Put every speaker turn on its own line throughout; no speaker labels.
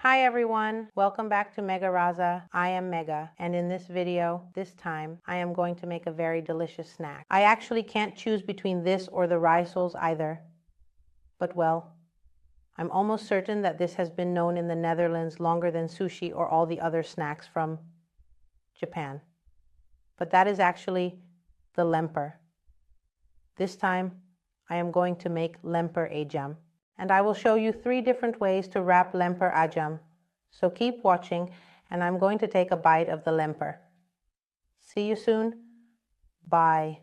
Hi everyone, welcome back to Megarasa. I am Mega, and in this video, this time, I am going to make a very delicious snack. I actually can't choose between this or the Risolles either. But well, I'm almost certain that this has been known in the Netherlands longer than sushi or all the other snacks from Japan. But that is actually the Lemper. This time, I am going to make Lemper Ayam. And I will show you 3 different ways to wrap Lemper Ayam. So keep watching, and I'm going to take a bite of the Lemper. See you soon. Bye.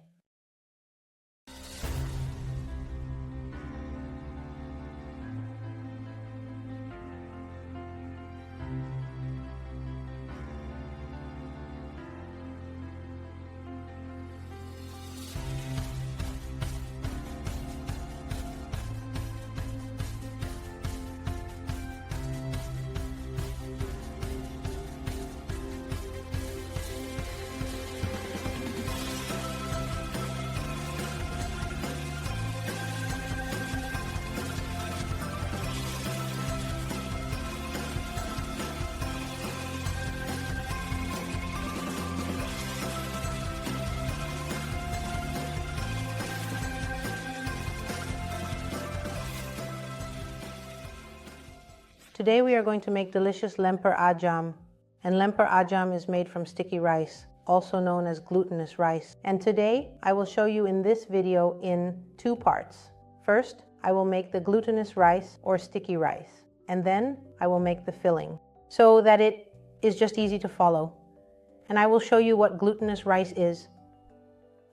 Today we are going to make delicious Lemper Ayam. And Lemper Ayam is made from sticky rice, also known as glutinous rice. And today I will show you in this video in 2 parts. First, I will make the glutinous rice or sticky rice. And then I will make the filling so that it is just easy to follow. And I will show you what glutinous rice is.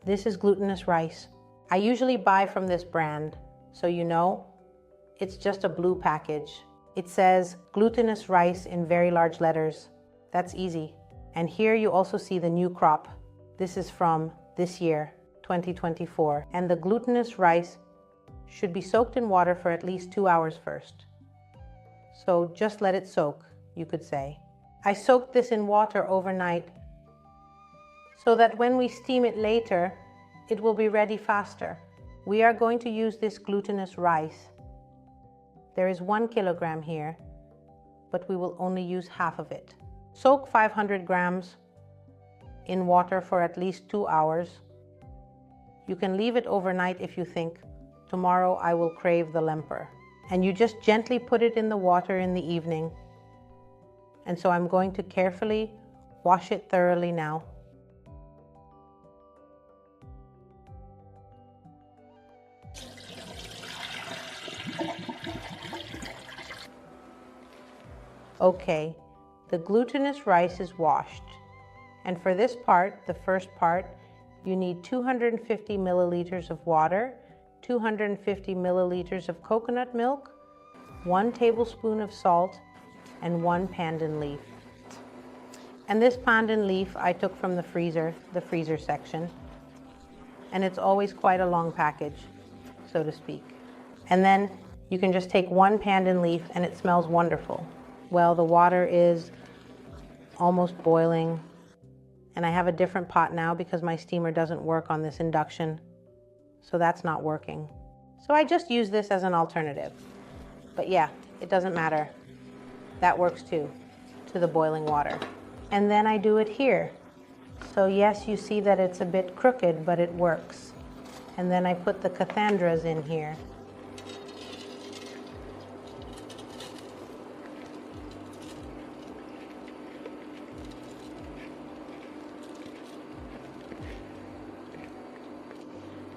This is glutinous rice. I usually buy from this brand, so you know, it's just a blue package. It says glutinous rice in very large letters. That's easy. And here you also see the new crop. This is from this year, 2024. And the glutinous rice should be soaked in water for at least 2 hours first. So just let it soak, you could say. I soaked this in water overnight so that when we steam it later, it will be ready faster. We are going to use this glutinous rice. There is 1 kilogram here, but we will only use half of it. Soak 500 grams in water for at least 2 hours. You can leave it overnight if you think, tomorrow I will crave the Lemper. And you just gently put it in the water in the evening. And so I'm going to carefully wash it thoroughly now. Okay, the glutinous rice is washed. And for this part, the first part, you need 250 milliliters of water, 250 milliliters of coconut milk, 1 tablespoon of salt, and 1 pandan leaf. And this pandan leaf I took from the freezer section. And it's always quite a long package, so to speak. And then you can just take 1 pandan leaf and it smells wonderful. Well, the water is almost boiling, and I have a different pot now because my steamer doesn't work on this induction, so that's not working. So I just use this as an alternative. But yeah, it doesn't matter. That works too, to the boiling water. And then I do it here. So yes, you see that it's a bit crooked, but it works. And then I put the Ketandras in here.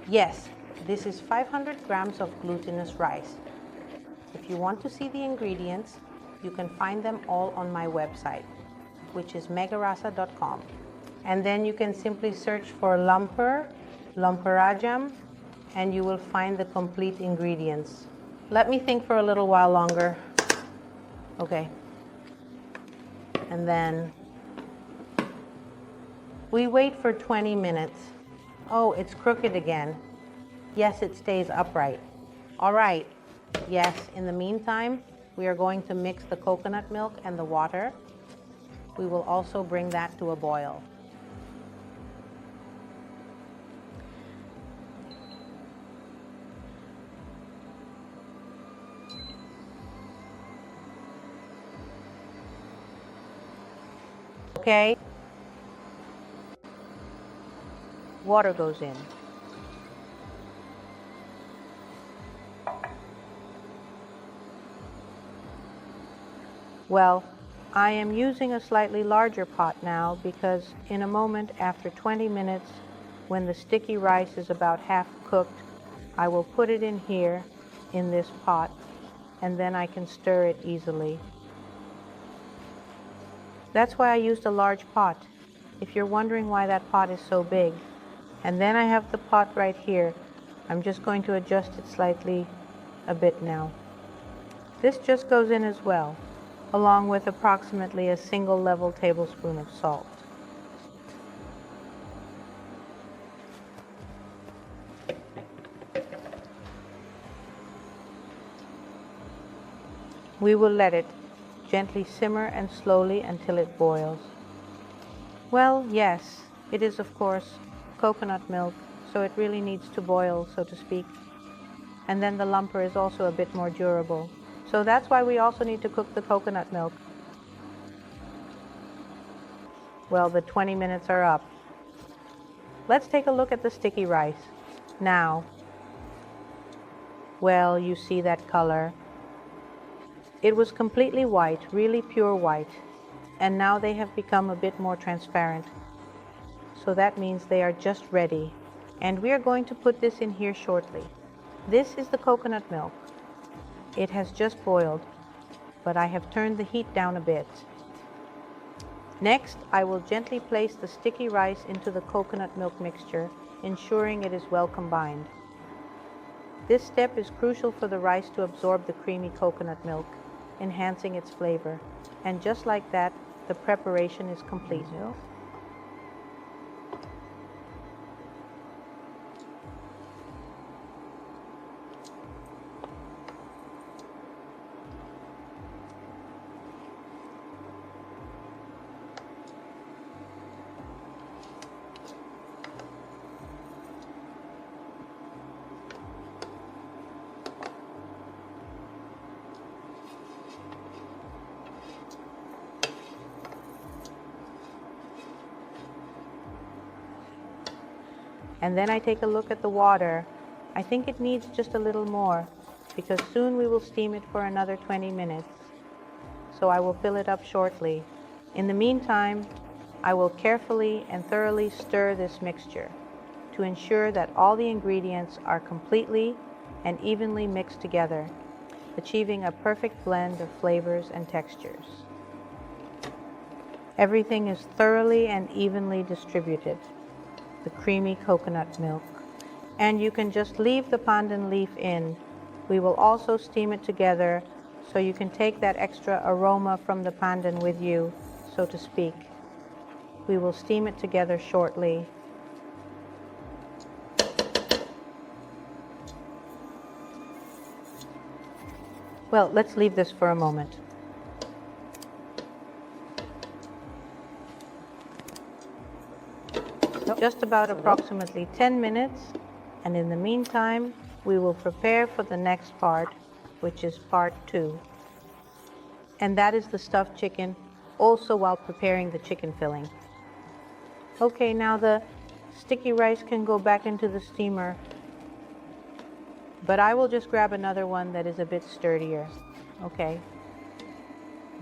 Yes, this is 500 grams of glutinous rice. If you want to see the ingredients, you can find them all on my website, which is megarasa.com. And then you can simply search for Lemper Ayam, and you will find the complete ingredients. Let me think for a little while longer. Okay. And then we wait for 20 minutes. Oh, it's crooked again. Yes, it stays upright. All right. Yes, in the meantime, we are going to mix the coconut milk and the water. We will also bring that to a boil. Okay. Water goes in. Well, I am using a slightly larger pot now because in a moment, after 20 minutes, when the sticky rice is about half cooked, I will put it in here in this pot, and then I can stir it easily. That's why I used a large pot, if you're wondering why that pot is so big. And then I have the pot right here. I'm just going to adjust it slightly a bit now. This just goes in as well, along with approximately a single level tablespoon of salt. We will let it gently simmer and slowly until it boils. Well, yes, it is of course coconut milk, so it really needs to boil, so to speak. And then the lemper is also a bit more durable. So that's why we also need to cook the coconut milk. Well, the 20 minutes are up. Let's take a look at the sticky rice. Now, well, you see that color. It was completely white, really pure white, and now they have become a bit more transparent. So that means they are just ready. And we are going to put this in here shortly. This is the coconut milk. It has just boiled, but I have turned the heat down a bit. Next, I will gently place the sticky rice into the coconut milk mixture, ensuring it is well combined. This step is crucial for the rice to absorb the creamy coconut milk, enhancing its flavor. And just like that, the preparation is complete. And then I take a look at the water. I think it needs just a little more because soon we will steam it for another 20 minutes. So I will fill it up shortly. In the meantime, I will carefully and thoroughly stir this mixture to ensure that all the ingredients are completely and evenly mixed together, achieving a perfect blend of flavors and textures. Everything is thoroughly and evenly distributed. The creamy coconut milk. And you can just leave the pandan leaf in. We will also steam it together so you can take that extra aroma from the pandan with you, so to speak. We will steam it together shortly. Well, let's leave this for a moment. Just about approximately 10 minutes, and in the meantime we will prepare for the next part, which is part 2, and that is the stuffed chicken, also while preparing the chicken filling. Okay, now the sticky rice can go back into the steamer, but I will just grab another one that is a bit sturdier. Okay,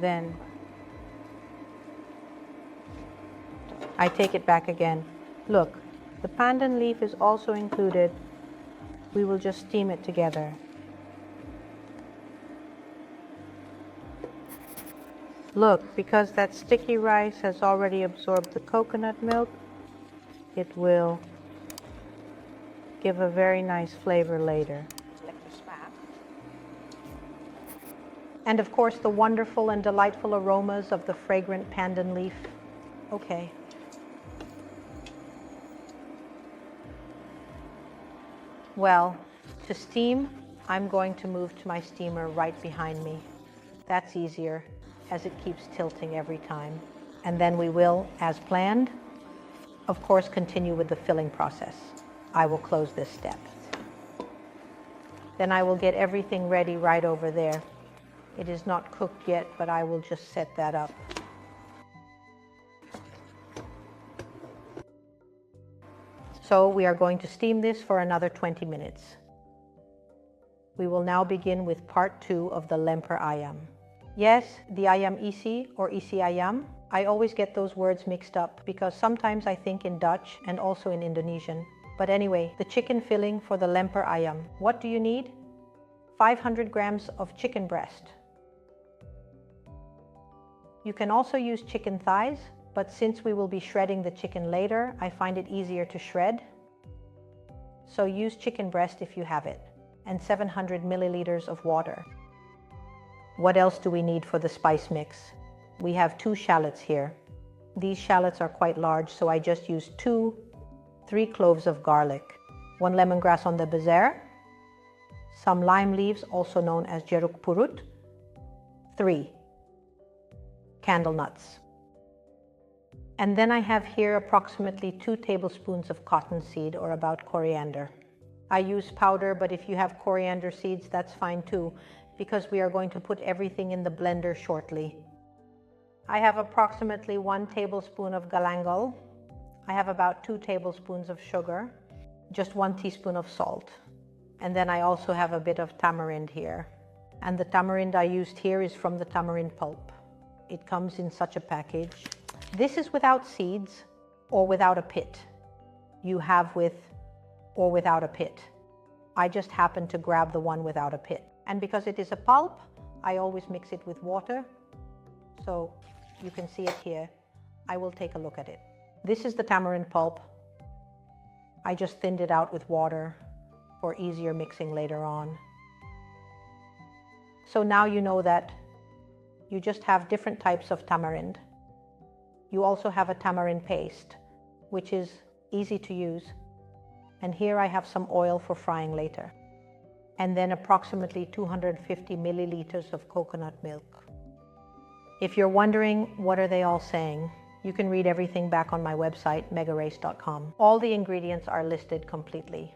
then I take it back again. Look, the pandan leaf is also included. We will just steam it together. Look, because that sticky rice has already absorbed the coconut milk, it will give a very nice flavor later. And of course, the wonderful and delightful aromas of the fragrant pandan leaf. Okay. Well, to steam, I'm going to move to my steamer right behind me. That's easier, as it keeps tilting every time. And then we will, as planned, of course, continue with the filling process. I will close this step. Then I will get everything ready right over there. It is not cooked yet, but I will just set that up. So we are going to steam this for another 20 minutes. We will now begin with part 2 of the Lemper Ayam. Yes, the Ayam isi or isi ayam. I always get those words mixed up because sometimes I think in Dutch and also in Indonesian. But anyway, the chicken filling for the Lemper Ayam. What do you need? 500 grams of chicken breast. You can also use chicken thighs, but since we will be shredding the chicken later, I find it easier to shred. So use chicken breast if you have it. And 700 milliliters of water. What else do we need for the spice mix? We have 2 shallots here. These shallots are quite large, so I just used 3 cloves of garlic, 1 lemongrass on the bezer, some lime leaves, also known as jeruk purut, 3 candle nuts. And then I have here approximately 2 tablespoons of cottonseed or about coriander. I use powder, but if you have coriander seeds, that's fine too, because we are going to put everything in the blender shortly. I have approximately 1 tablespoon of galangal. I have about 2 tablespoons of sugar, just 1 teaspoon of salt. And then I also have a bit of tamarind here. And the tamarind I used here is from the tamarind pulp. It comes in such a package. This is without seeds or without a pit. You have with or without a pit. I just happen to grab the one without a pit. And because it is a pulp, I always mix it with water. So you can see it here. I will take a look at it. This is the tamarind pulp. I just thinned it out with water for easier mixing later on. So now you know that you just have different types of tamarind. You also have a tamarind paste, which is easy to use. And here I have some oil for frying later. And then approximately 250 milliliters of coconut milk. If you're wondering what are they all saying, you can read everything back on my website, megarasa.com. All the ingredients are listed completely.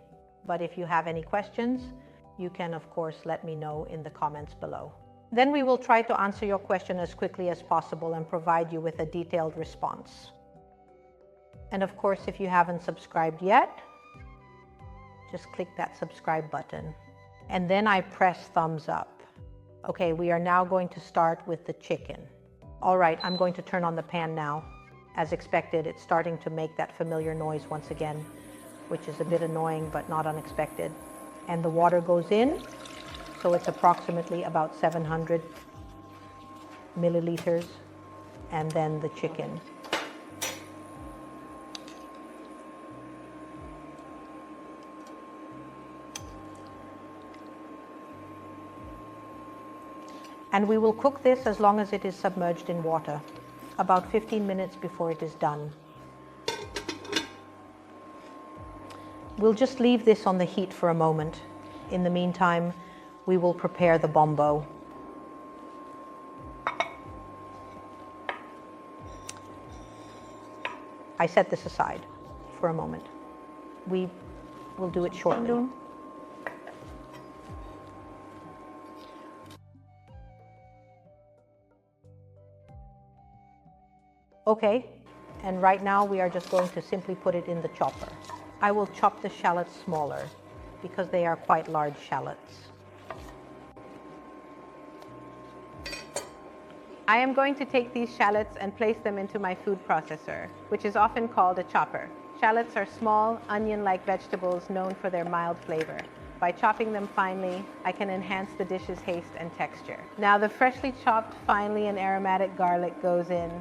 But if you have any questions, you can of course let me know in the comments below. Then we will try to answer your question as quickly as possible and provide you with a detailed response. And of course, if you haven't subscribed yet, just click that subscribe button. And then I press thumbs up. Okay, we are now going to start with the chicken. All right, I'm going to turn on the pan now. As expected, it's starting to make that familiar noise once again, which is a bit annoying but not unexpected. And the water goes in, so it's approximately about 700 milliliters, and then the chicken. And we will cook this as long as it is submerged in water, about 15 minutes before it is done. We'll just leave this on the heat for a moment. In the meantime, we will prepare the bombo. I set this aside for a moment. We will do it shortly. Okay, and right now we are just going to simply put it in the chopper. I will chop the shallots smaller because they are quite large shallots. I am going to take these shallots and place them into my food processor, which is often called a chopper. Shallots are small, onion-like vegetables known for their mild flavor. By chopping them finely, I can enhance the dish's taste and texture. Now the freshly chopped finely and aromatic garlic goes in.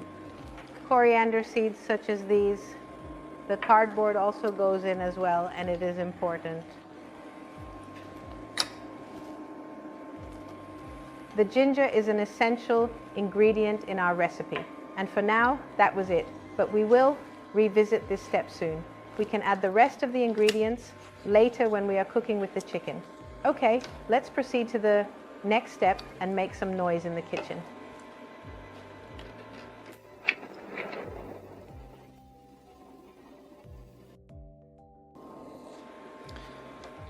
Coriander seeds such as these. The cardboard also goes in as well, and it is important. The ginger is an essential ingredient in our recipe. And for now, that was it. But we will revisit this step soon. We can add the rest of the ingredients later when we are cooking with the chicken. Okay, let's proceed to the next step and make some noise in the kitchen.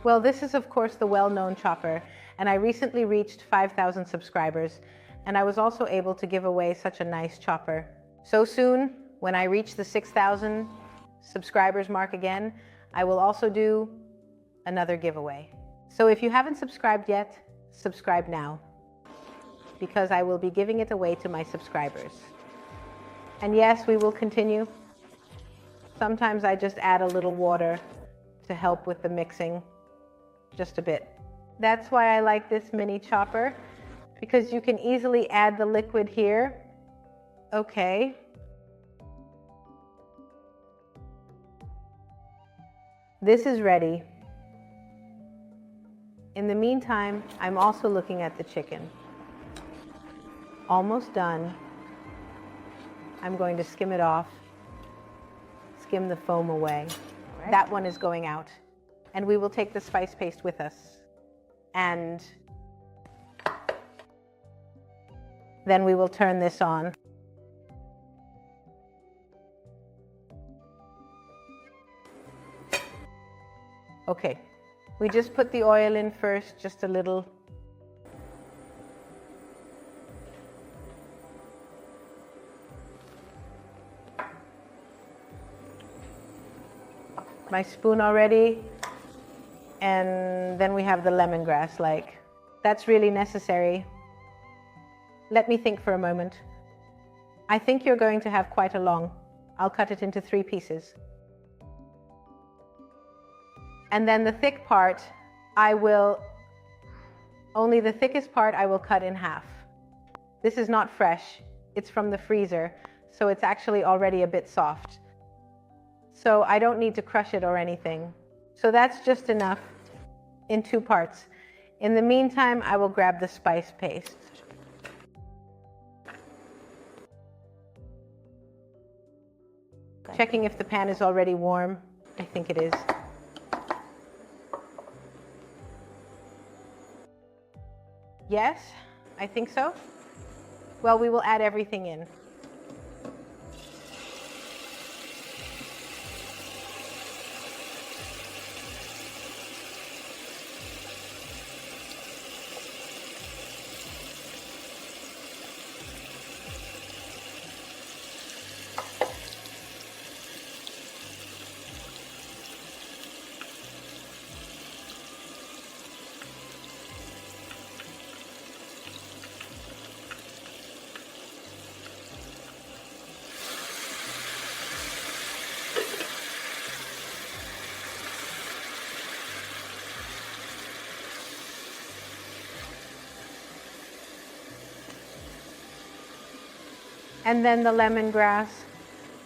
Well, this is of course the well-known chopper, and I recently reached 5,000 subscribers, and I was also able to give away such a nice chopper. So soon, when I reach the 6,000 subscribers mark again, I will also do another giveaway. So if you haven't subscribed yet, subscribe now, because I will be giving it away to my subscribers. And yes, we will continue. Sometimes I just add a little water to help with the mixing, just a bit. That's why I like this mini chopper, because you can easily add the liquid here. Okay. This is ready. In the meantime, I'm also looking at the chicken. Almost done. I'm going to skim it off, skim the foam away. Right. That one is going out. And we will take the spice paste with us. And then we will turn this on. Okay, we just put the oil in first, just a little. My spoon already, and then we have the lemongrass, like, that's really necessary. Let me think for a moment. I think you're going to have quite a long. I'll cut it into 3 pieces. And then the thick part, only the thickest part I will cut in half. This is not fresh, it's from the freezer, so it's actually already a bit soft. So I don't need to crush it or anything. So that's just enough in 2 parts. In the meantime, I will grab the spice paste. Checking if the pan is already warm. I think it is. Yes, I think so. Well, we will add everything in. And then the lemongrass.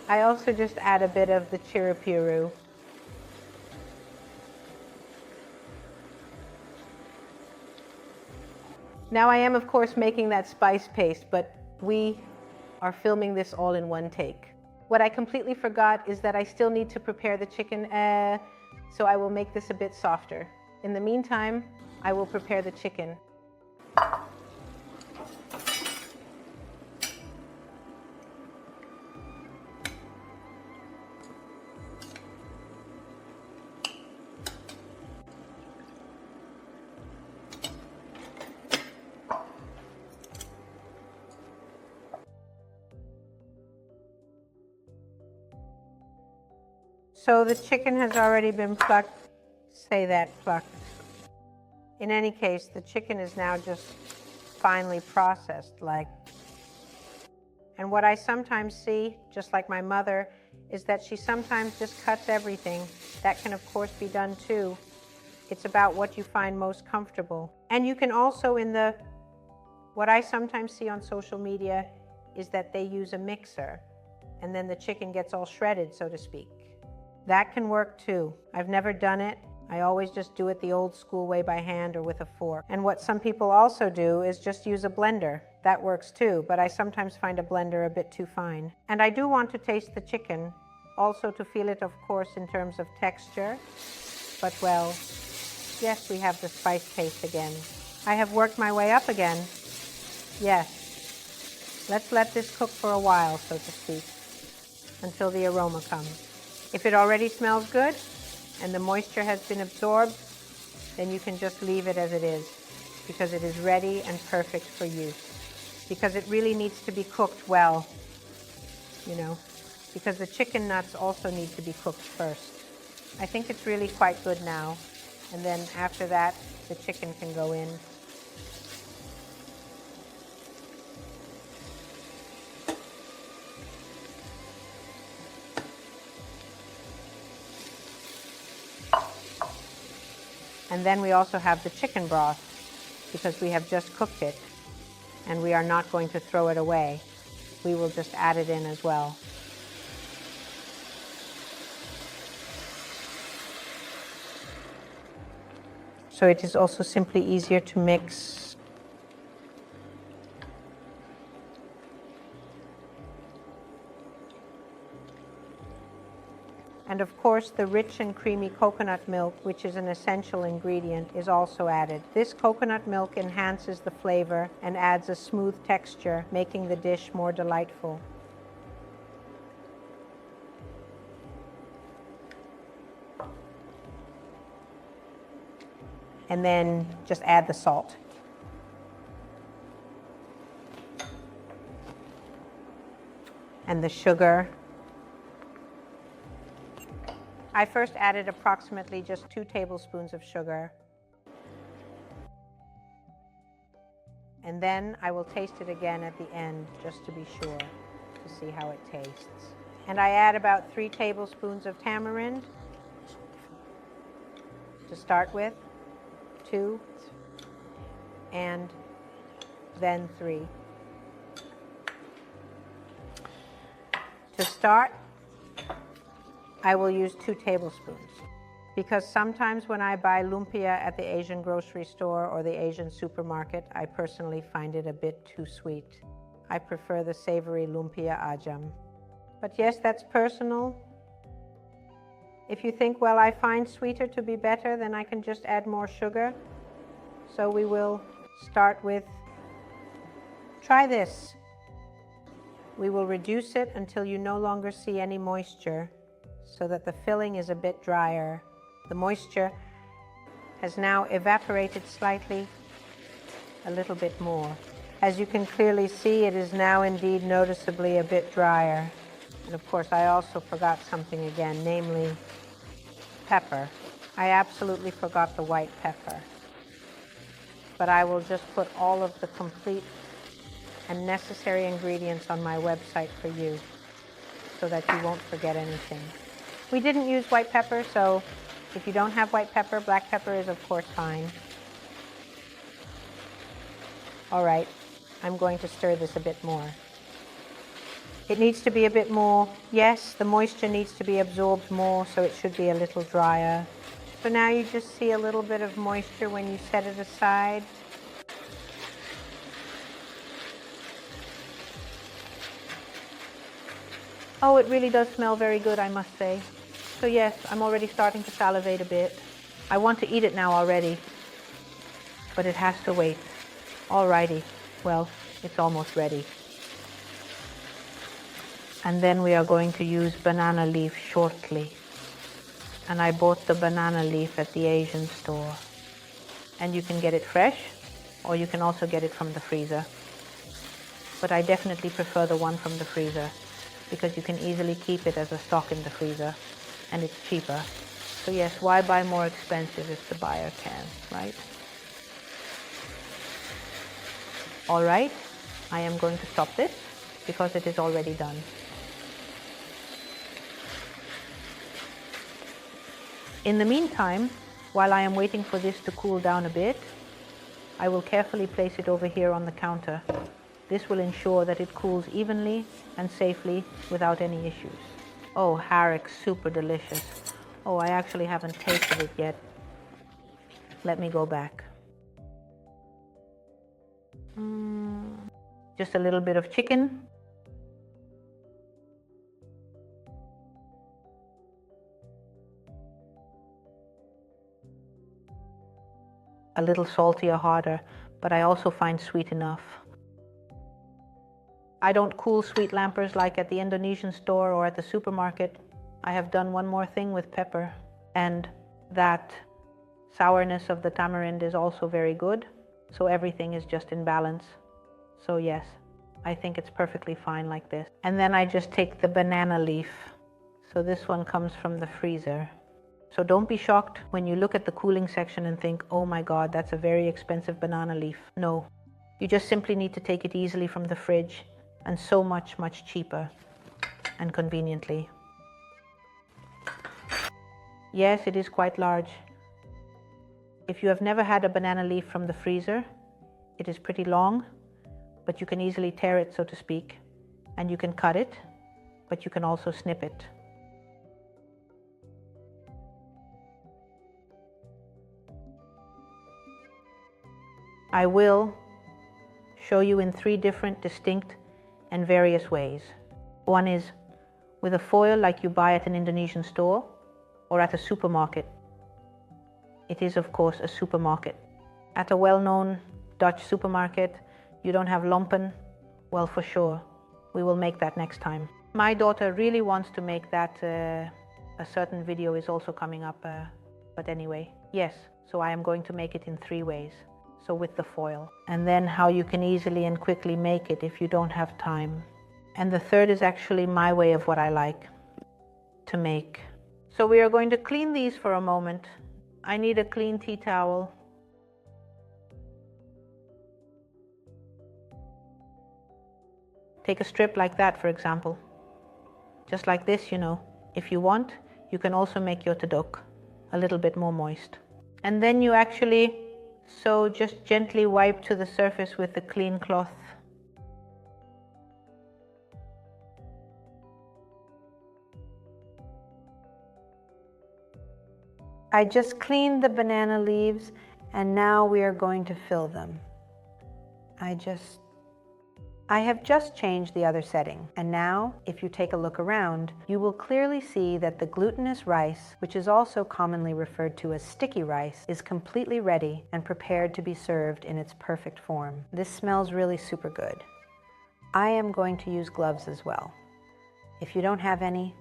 I also just add a bit of the chirapuru. Now I am of course making that spice paste, but we are filming this all in one take. What I completely forgot is that I still need to prepare the chicken, so I will make this a bit softer. In the meantime, I will prepare the chicken. So the chicken has already been plucked. Say that, plucked. In any case, the chicken is now just finely processed, like. And what I sometimes see, just like my mother, is that she sometimes just cuts everything. That can of course be done too. It's about what you find most comfortable. And you can also what I sometimes see on social media is that they use a mixer and then the chicken gets all shredded, so to speak. That can work too. I've never done it. I always just do it the old school way by hand or with a fork. And what some people also do is just use a blender. That works too, but I sometimes find a blender a bit too fine. And I do want to taste the chicken, also to feel it, of course, in terms of texture. But well, yes, we have the spice paste again. I have worked my way up again. Yes. Let's let this cook for a while, so to speak, until the aroma comes. If it already smells good and the moisture has been absorbed, then you can just leave it as it is, because it is ready and perfect for use. Because it really needs to be cooked well, you know, because the chicken nuts also need to be cooked first. I think it's really quite good now. And then after that, the chicken can go in. And then we also have the chicken broth, because we have just cooked it and we are not going to throw it away. We will just add it in as well. So it is also simply easier to mix. And of course, the rich and creamy coconut milk, which is an essential ingredient, is also added. This coconut milk enhances the flavor and adds a smooth texture, making the dish more delightful. And then just add the salt. And the sugar. I first added approximately just 2 tablespoons of sugar. And then I will taste it again at the end, just to be sure, to see how it tastes. And I add about 3 tablespoons of tamarind to start with, 2, and then 3. To start, I will use 2 tablespoons, because sometimes when I buy lumpia at the Asian grocery store or the Asian supermarket, I personally find it a bit too sweet. I prefer the savory lumpia Ayam. But yes, that's personal. If you think, well, I find sweeter to be better, then I can just add more sugar. So we will start with, try this. We will reduce it until you no longer see any moisture, so that the filling is a bit drier. The moisture has now evaporated slightly, a little bit more. As you can clearly see, it is now indeed noticeably a bit drier. And of course, I also forgot something again, namely pepper. I absolutely forgot the white pepper. But I will just put all of the complete and necessary ingredients on my website for you, so that you won't forget anything. We didn't use white pepper, so if you don't have white pepper, black pepper is of course fine. All right, I'm going to stir this a bit more. It needs to be a bit more, yes, the moisture needs to be absorbed more, so it should be a little drier. So now you just see a little bit of moisture when you set it aside. Oh, it really does smell very good, I must say. So yes, I'm already starting to salivate a bit. I want to eat it now already, but it has to wait. Alrighty, well, it's almost ready. And then we are going to use banana leaf shortly. And I bought the banana leaf at the Asian store. And you can get it fresh, or you can also get it from the freezer. But I definitely prefer the one from the freezer, because you can easily keep it as a stock in the freezer, and it's cheaper. So yes, why buy more expensive if the buyer can, right? All right, I am going to stop this because it is already done. In the meantime, while I am waiting for this to cool down a bit, I will carefully place it over here on the counter. This will ensure that it cools evenly and safely without any issues. Oh, harrick's super delicious. Oh, I actually haven't tasted it yet. Let me go back. Just a little bit of chicken. A little salty or harder, but I also find sweet enough. I don't cool sweet lampers like at the Indonesian store or at the supermarket. I have done one more thing with pepper, and that sourness of the tamarind is also very good, so everything is just in balance. So yes, I think it's perfectly fine like this. And then I just take the banana leaf. So this one comes from the freezer. So don't be shocked when you look at the cooling section and think, oh my God, that's a very expensive banana leaf. No, you just simply need to take it easily from the fridge, and so much, much cheaper and conveniently. Yes, it is quite large. If you have never had a banana leaf from the freezer, it is pretty long, but you can easily tear it, so to speak, and you can cut it, but you can also snip it. I will show you in 3 different, distinct and various ways. One is with a foil like you buy at an Indonesian store or at a supermarket. It is, of course, a supermarket. At a well-known Dutch supermarket, you don't have Lemper? Well, for sure. We will make that next time. My daughter really wants to make that. A certain video is also coming up. But anyway, yes. So I am going to make it in 3 ways. So with the foil. And then how you can easily and quickly make it if you don't have time. And the third is actually my way of what I like to make. So we are going to clean these for a moment. I need a clean tea towel. Take a strip like that, for example. Just like this, you know. If you want, you can also make your tadok a little bit more moist. And then you actually, so just gently wipe to the surface with a clean cloth. I just cleaned the banana leaves and now we are going to fill them. I have just changed the other setting, and now, if you take a look around, you will clearly see that the glutinous rice, which is also commonly referred to as sticky rice, is completely ready and prepared to be served in its perfect form. This smells really super good. I am going to use gloves as well. If you don't have any,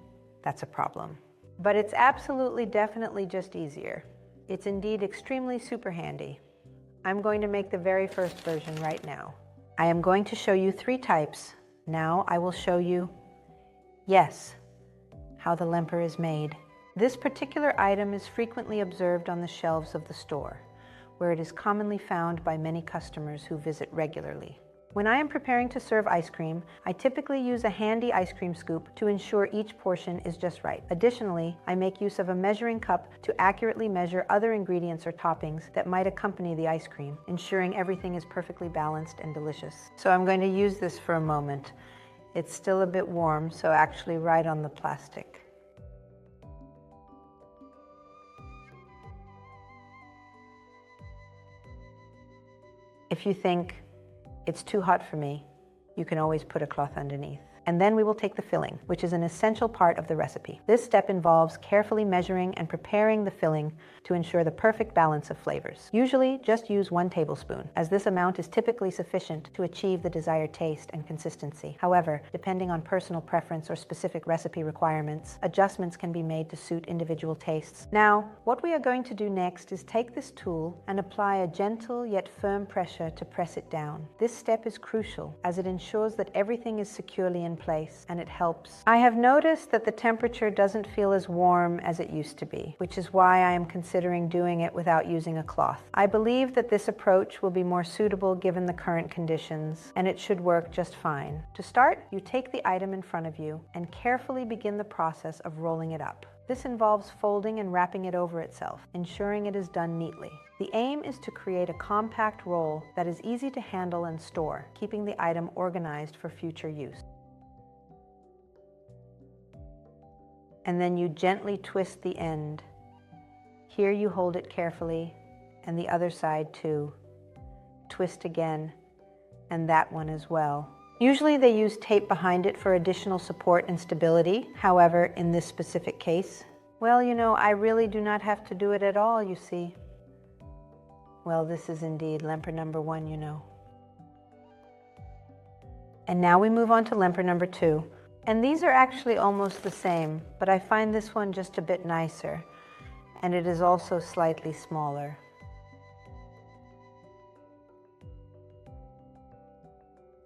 that's a problem. But it's absolutely, definitely just easier. It's indeed extremely super handy. I'm going to make the very first version right now. I am going to show you 3 types. Now I will show you, yes, how the lemper is made. This particular item is frequently observed on the shelves of the store, where it is commonly found by many customers who visit regularly. When I am preparing to serve ice cream, I typically use a handy ice cream scoop to ensure each portion is just right. Additionally, I make use of a measuring cup to accurately measure other ingredients or toppings that might accompany the ice cream, ensuring everything is perfectly balanced and delicious. So I'm going to use this for a moment. It's still a bit warm, so actually right on the plastic. If you think it's too hot for me, you can always put a cloth underneath. And then we will take the filling, which is an essential part of the recipe. This step involves carefully measuring and preparing the filling to ensure the perfect balance of flavors. Usually, just use 1 tablespoon, as this amount is typically sufficient to achieve the desired taste and consistency. However, depending on personal preference or specific recipe requirements, adjustments can be made to suit individual tastes. Now, what we are going to do next is take this tool and apply a gentle yet firm pressure to press it down. This step is crucial, as it ensures that everything is securely in place, and it helps. I have noticed that the temperature doesn't feel as warm as it used to be, which is why I am considering doing it without using a cloth. I believe that this approach will be more suitable given the current conditions, and it should work just fine. To start, you take the item in front of you and carefully begin the process of rolling it up. This involves folding and wrapping it over itself, ensuring it is done neatly. The aim is to create a compact roll that is easy to handle and store, keeping the item organized for future use. And then you gently twist the end. Here you hold it carefully, and the other side too. Twist again, and that one as well. Usually they use tape behind it for additional support and stability. However, in this specific case, well, you know, I really do not have to do it at all, you see. Well, this is indeed Lemper number 1, you know. And now we move on to Lemper number 2. And these are actually almost the same, but I find this one just a bit nicer, and it is also slightly smaller.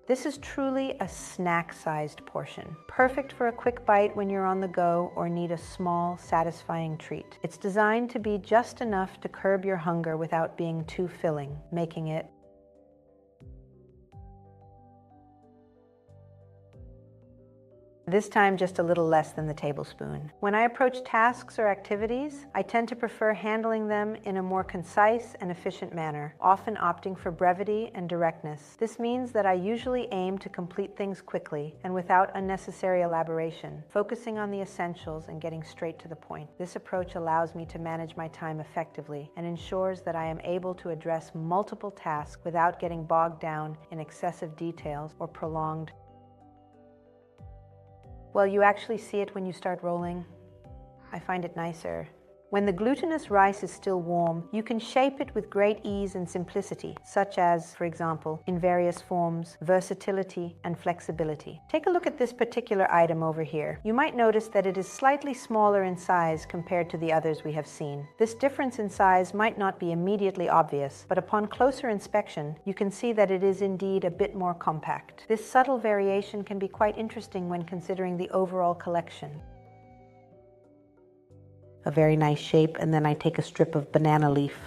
This is truly a snack-sized portion, perfect for a quick bite when you're on the go or need a small, satisfying treat. It's designed to be just enough to curb your hunger without being too filling, making it this time just a little less than the tablespoon. When I approach tasks or activities, I tend to prefer handling them in a more concise and efficient manner, often opting for brevity and directness. This means that I usually aim to complete things quickly and without unnecessary elaboration, focusing on the essentials and getting straight to the point. This approach allows me to manage my time effectively and ensures that I am able to address multiple tasks without getting bogged down in excessive details or prolonged. Well, you actually see it when you start rolling. I find it nicer. When the glutinous rice is still warm, you can shape it with great ease and simplicity, such as, for example, in various forms, versatility and flexibility. Take a look at this particular item over here. You might notice that it is slightly smaller in size compared to the others we have seen. This difference in size might not be immediately obvious, but upon closer inspection, you can see that it is indeed a bit more compact. This subtle variation can be quite interesting when considering the overall collection. A very nice shape, and then I take a strip of banana leaf.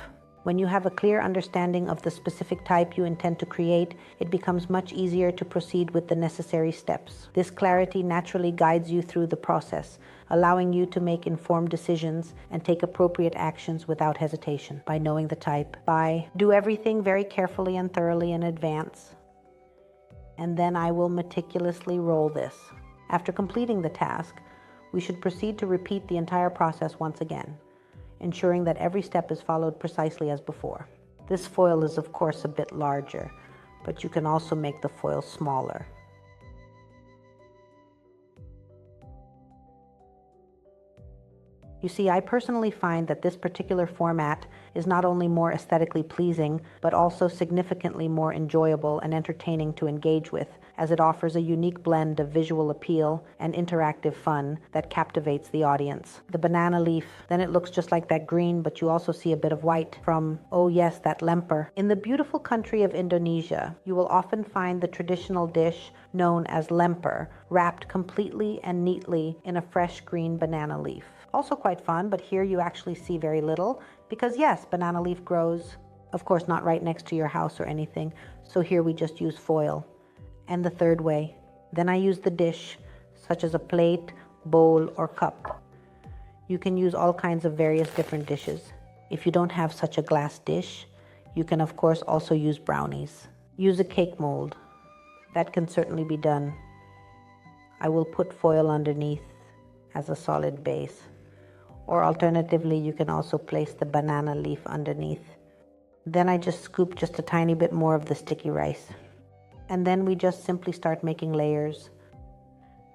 When you have a clear understanding of the specific type you intend to create, it becomes much easier to proceed with the necessary steps. This clarity naturally guides you through the process, allowing you to make informed decisions and take appropriate actions without hesitation. By knowing the type, do everything very carefully and thoroughly in advance, and then I will meticulously roll this. After completing the task, we should proceed to repeat the entire process once again, ensuring that every step is followed precisely as before. This foil is of course a bit larger, but you can also make the foil smaller. You see, I personally find that this particular format is not only more aesthetically pleasing, but also significantly more enjoyable and entertaining to engage with, as it offers a unique blend of visual appeal and interactive fun that captivates the audience. The banana leaf, then it looks just like that green, but you also see a bit of white from, oh yes, that lemper. In the beautiful country of Indonesia, you will often find the traditional dish known as lemper, wrapped completely and neatly in a fresh green banana leaf. Also quite fun, but here you actually see very little because yes, banana leaf grows, of course not right next to your house or anything, so here we just use foil. And the third way, then I use the dish, such as a plate, bowl, or cup. You can use all kinds of various different dishes. If you don't have such a glass dish, you can of course also use brownies. Use a cake mold. That can certainly be done. I will put foil underneath as a solid base. Or alternatively, you can also place the banana leaf underneath. Then I just scoop just a tiny bit more of the sticky rice. And then we just simply start making layers.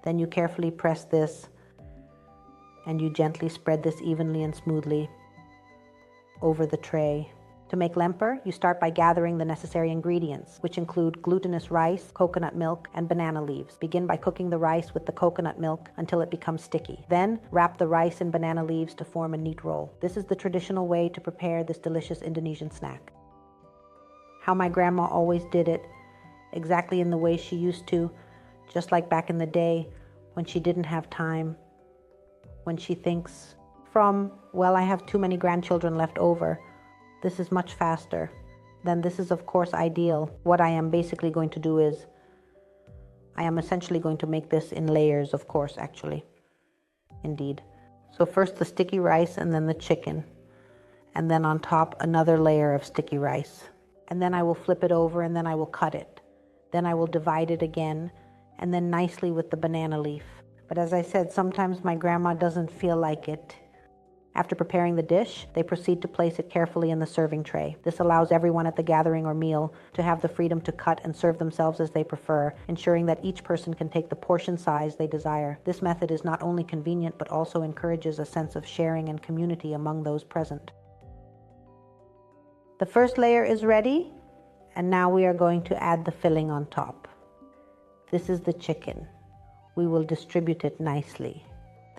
Then you carefully press this and you gently spread this evenly and smoothly over the tray. To make lemper, you start by gathering the necessary ingredients, which include glutinous rice, coconut milk, and banana leaves. Begin by cooking the rice with the coconut milk until it becomes sticky. Then, wrap the rice in banana leaves to form a neat roll. This is the traditional way to prepare this delicious Indonesian snack. How my grandma always did it, exactly in the way she used to, just like back in the day when she didn't have time, when she thinks from, well, I have too many grandchildren left over. This is much faster. Then this is of course ideal. What I am basically going to do is, I am essentially going to make this in layers, of course, actually. Indeed. So first the sticky rice and then the chicken. And then on top another layer of sticky rice. And then I will flip it over and then I will cut it. Then I will divide it again and then nicely with the banana leaf. But as I said, sometimes my grandma doesn't feel like it. After preparing the dish, they proceed to place it carefully in the serving tray. This allows everyone at the gathering or meal to have the freedom to cut and serve themselves as they prefer, ensuring that each person can take the portion size they desire. This method is not only convenient, but also encourages a sense of sharing and community among those present. The first layer is ready, and now we are going to add the filling on top. This is the chicken. We will distribute it nicely.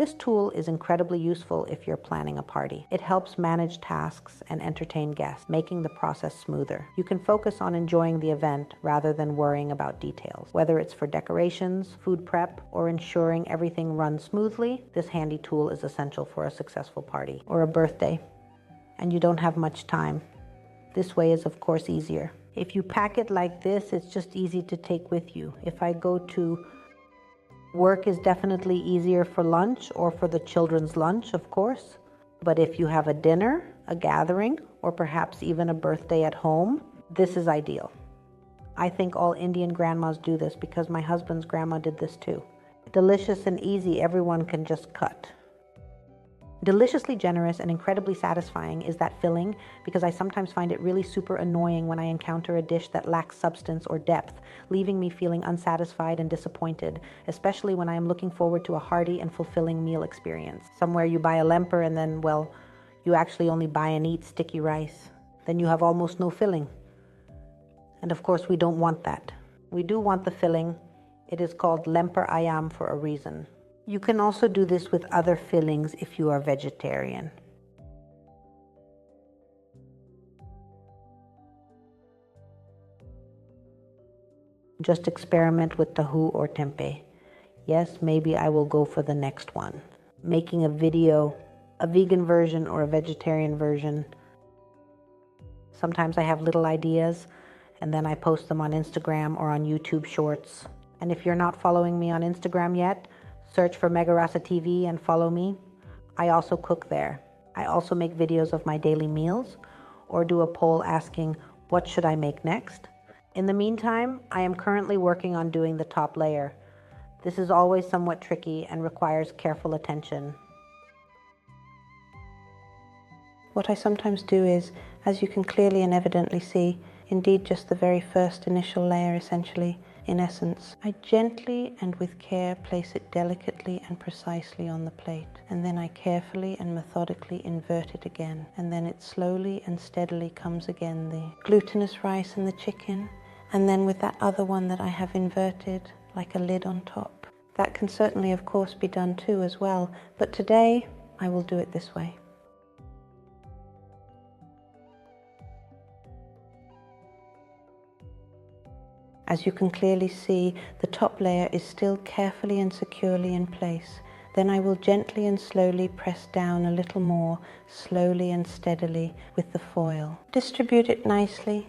This tool is incredibly useful if you're planning a party. It helps manage tasks and entertain guests, making the process smoother. You can focus on enjoying the event rather than worrying about details. Whether it's for decorations, food prep, or ensuring everything runs smoothly, this handy tool is essential for a successful party or a birthday, and you don't have much time. This way is of course easier. If you pack it like this, it's just easy to take with you. If I go to work, is definitely easier for lunch or for the children's lunch, of course. But if you have a dinner, a gathering, or perhaps even a birthday at home, this is ideal. I think all Indian grandmas do this because my husband's grandma did this too. Delicious and easy, everyone can just cut. Deliciously generous and incredibly satisfying is that filling, because I sometimes find it really super annoying when I encounter a dish that lacks substance or depth, leaving me feeling unsatisfied and disappointed, especially when I am looking forward to a hearty and fulfilling meal experience. Somewhere you buy a lemper and then, well, you actually only buy and eat sticky rice. Then you have almost no filling. And of course we don't want that. We do want the filling. It is called Lemper Ayam for a reason. You can also do this with other fillings if you are vegetarian. Just experiment with tahu or tempeh. Yes, maybe I will go for the next one. Making a video, a vegan version or a vegetarian version. Sometimes I have little ideas and then I post them on Instagram or on YouTube Shorts. And if you're not following me on Instagram yet, search for Megarasa TV and follow me. I also cook there. I also make videos of my daily meals or do a poll asking, what should I make next? In the meantime, I am currently working on doing the top layer. This is always somewhat tricky and requires careful attention. What I sometimes do is, as you can clearly and evidently see, indeed just the very first initial layer essentially, in essence, I gently and with care place it delicately and precisely on the plate, and then I carefully and methodically invert it again, and then it slowly and steadily comes again, the glutinous rice and the chicken, and then with that other one that I have inverted like a lid on top. That can certainly of course be done too as well, but today I will do it this way. As you can clearly see, the top layer is still carefully and securely in place. Then I will gently and slowly press down a little more, slowly and steadily with the foil. Distribute it nicely,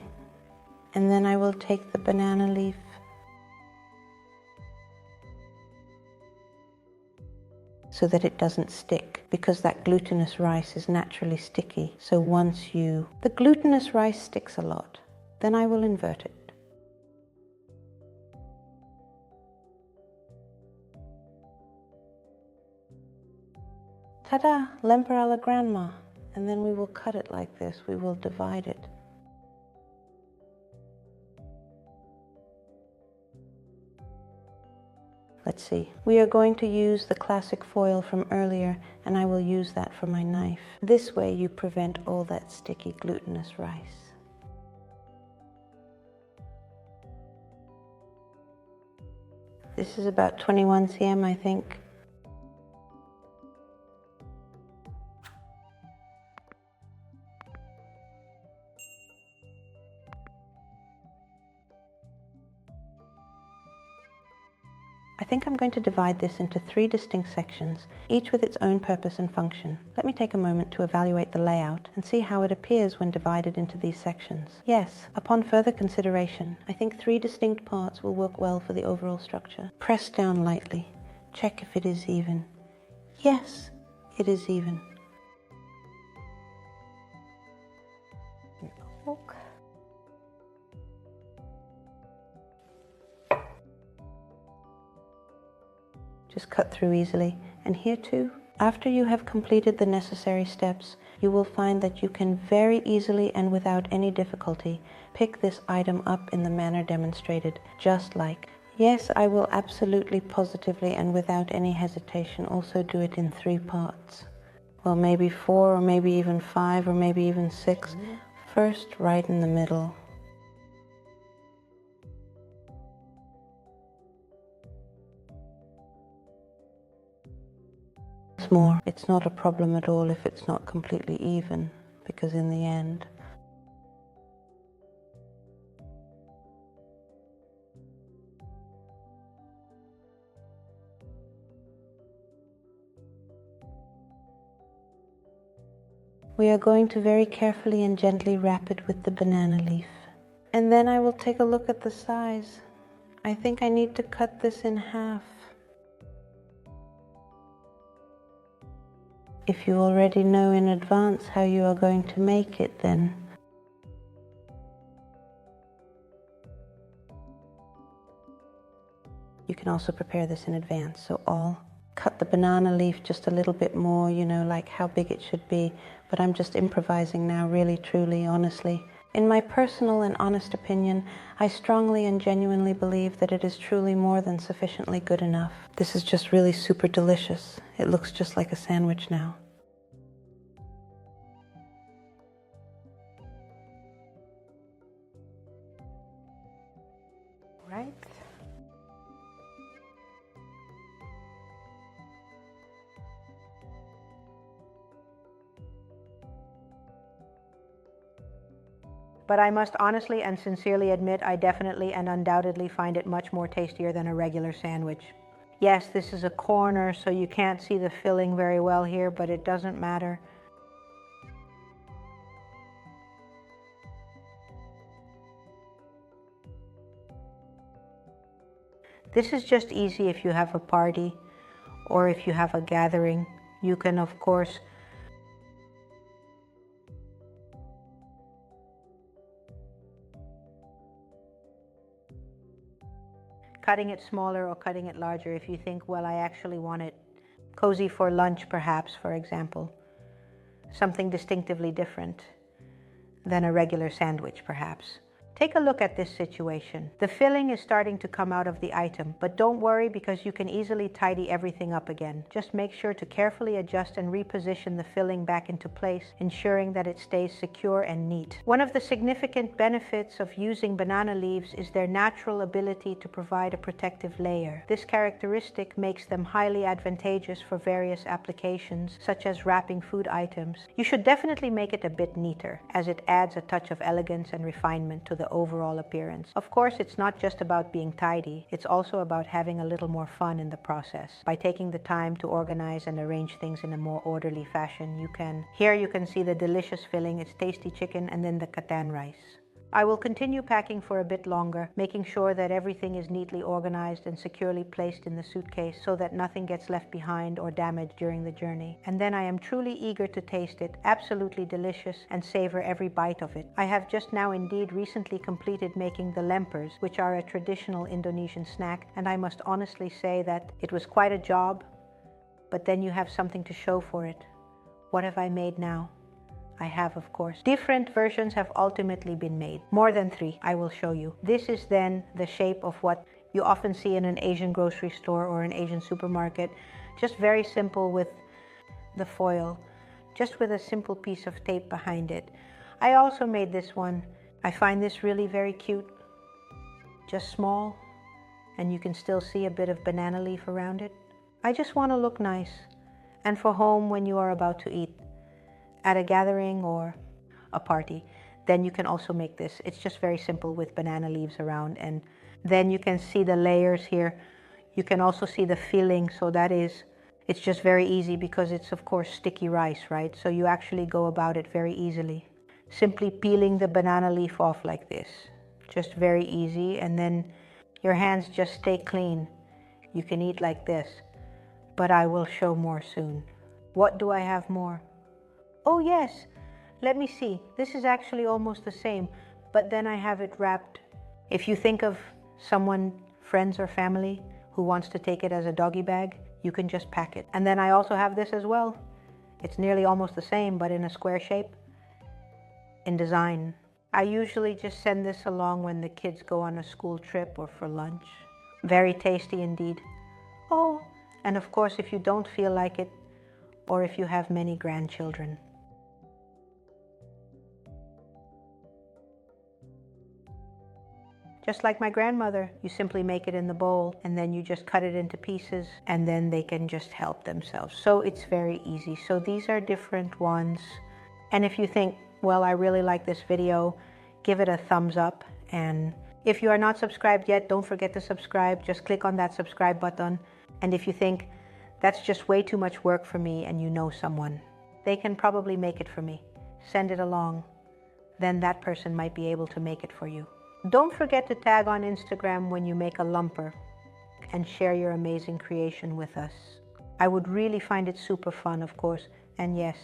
and then I will take the banana leaf so that it doesn't stick, because that glutinous rice is naturally sticky. So the glutinous rice sticks a lot, then I will invert it. Ta-da! Lemper a la grandma. And then we will cut it like this. We will divide it. Let's see. We are going to use the classic foil from earlier, and I will use that for my knife. This way you prevent all that sticky glutinous rice. This is about 21 cm, I think. I think I'm going to divide this into 3 distinct sections, each with its own purpose and function. Let me take a moment to evaluate the layout and see how it appears when divided into these sections. Yes, upon further consideration, I think 3 distinct parts will work well for the overall structure. Press down lightly. Check if it is even. Yes, it is even. Look. Just cut through easily. And here too, after you have completed the necessary steps, you will find that you can very easily and without any difficulty pick this item up in the manner demonstrated, just like. Yes, I will absolutely, positively, and without any hesitation also do it in 3 parts. Well, maybe 4, or maybe even 5, or maybe even 6. First, right in the middle. It's more. It's not a problem at all if it's not completely even, because in the end, we are going to very carefully and gently wrap it with the banana leaf. And then I will take a look at the size. I think I need to cut this in half. If you already know in advance how you are going to make it, then you can also prepare this in advance. So I'll cut the banana leaf just a little bit more, you know, like how big it should be. But I'm just improvising now, really, truly, honestly. In my personal and honest opinion, I strongly and genuinely believe that it is truly more than sufficiently good enough. This is just really super delicious. It looks just like a sandwich now. Right? But I must honestly and sincerely admit I definitely and undoubtedly find it much more tastier than a regular sandwich. Yes, this is a corner, so you can't see the filling very well here, but it doesn't matter. This is just easy if you have a party or if you have a gathering. You can, of course, cutting it smaller or cutting it larger if you think, well, I actually want it cozy for lunch, perhaps, for example. Something distinctively different than a regular sandwich, perhaps. Take a look at this situation. The filling is starting to come out of the item, but don't worry because you can easily tidy everything up again. Just make sure to carefully adjust and reposition the filling back into place, ensuring that it stays secure and neat. One of the significant benefits of using banana leaves is their natural ability to provide a protective layer. This characteristic makes them highly advantageous for various applications, such as wrapping food items. You should definitely make it a bit neater, as it adds a touch of elegance and refinement to the overall appearance. Of course, it's not just about being tidy, it's also about having a little more fun in the process. By taking the time to organize and arrange things in a more orderly fashion, here you can see the delicious filling, it's tasty chicken, and then the Ketan rice. I will continue packing for a bit longer, making sure that everything is neatly organized and securely placed in the suitcase so that nothing gets left behind or damaged during the journey. And then I am truly eager to taste it, absolutely delicious, and savor every bite of it. I have just now indeed recently completed making the lempers, which are a traditional Indonesian snack, and I must honestly say that it was quite a job, but then you have something to show for it. What have I made now? I have, of course. Different versions have ultimately been made. More than 3, I will show you. This is then the shape of what you often see in an Asian grocery store or an Asian supermarket. Just very simple with the foil, just with a simple piece of tape behind it. I also made this one. I find this really very cute. Just small, and you can still see a bit of banana leaf around it. I just want to look nice, and for home when you are about to eat. At a gathering or a party, then you can also make this. It's just very simple with banana leaves around, and then you can see the layers here. You can also see the filling, so it's just very easy because it's of course sticky rice, right? So you actually go about it very easily. Simply peeling the banana leaf off like this. Just very easy, and then your hands just stay clean. You can eat like this, but I will show more soon. What do I have more? Oh yes, let me see. This is actually almost the same, but then I have it wrapped. If you think of someone, friends or family, who wants to take it as a doggy bag, you can just pack it. And then I also have this as well. It's nearly almost the same, but in a square shape, in design. I usually just send this along when the kids go on a school trip or for lunch. Very tasty indeed. Oh, and of course if you don't feel like it, or if you have many grandchildren. Just like my grandmother, you simply make it in the bowl and then you just cut it into pieces and then they can just help themselves. So it's very easy. So these are different ones. And if you think, well, I really like this video, give it a thumbs up. And if you are not subscribed yet, don't forget to subscribe. Just click on that subscribe button. And if you think that's just way too much work for me and you know someone, they can probably make it for me. Send it along. Then that person might be able to make it for you. Don't forget to tag on Instagram when you make a lemper and share your amazing creation with us. I would really find it super fun, of course. And yes,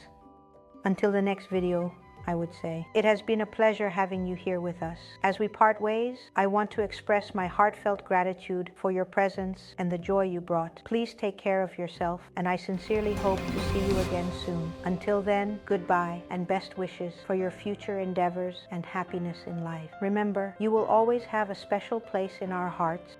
until the next video, I would say, it has been a pleasure having you here with us. As we part ways, I want to express my heartfelt gratitude for your presence and the joy you brought. Please take care of yourself, and I sincerely hope to see you again soon. Until then, goodbye and best wishes for your future endeavors and happiness in life. Remember, you will always have a special place in our hearts,